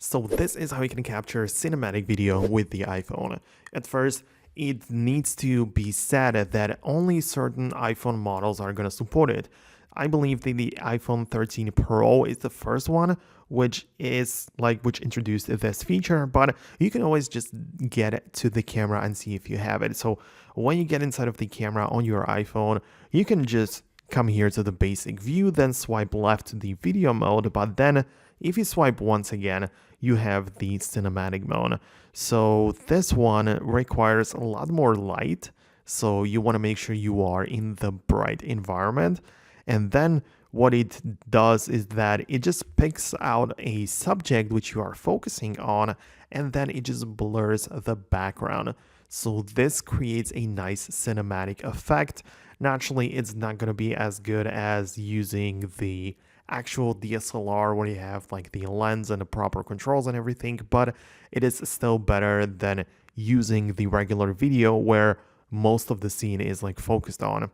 So this is how you can capture cinematic video with the iPhone. At first, it needs to be said that only certain iPhone models are going to support it. I believe that the iPhone 13 Pro is the first one which introduced this feature, but you can always just get it to the camera and see if you have it. So when you get inside of the camera on your iPhone, you can just come here to the basic view, then swipe left to the video mode, but then if you swipe once again, you have the cinematic mode. So this one requires a lot more light, so you want to make sure you are in the bright environment. And then what it does is that it just picks out a subject which you are focusing on, and then it just blurs the background. So this creates a nice cinematic effect. Naturally, it's not going to be as good as using the actual DSLR where you have like the lens and the proper controls and everything, but it is still better than using the regular video where most of the scene is like focused on,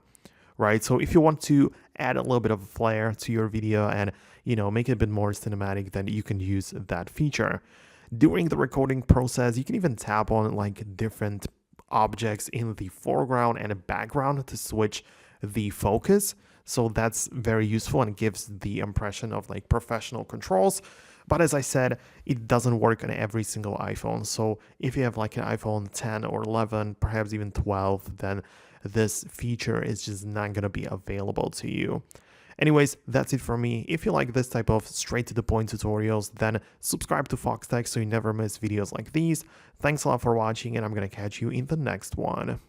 right? So if you want to add a little bit of flair to your video and, make it a bit more cinematic, then you can use that feature. During the recording process, you can even tap on like different objects in the foreground and background to switch the focus. So that's very useful and gives the impression of like professional controls. But as I said, it doesn't work on every single iPhone. So if you have like an iPhone 10 or 11, perhaps even 12, then this feature is just not going to be available to you. Anyways, that's it for me. If you like this type of straight to the point tutorials, then subscribe to Foxtecc so you never miss videos like these. Thanks a lot for watching, and I'm going to catch you in the next one.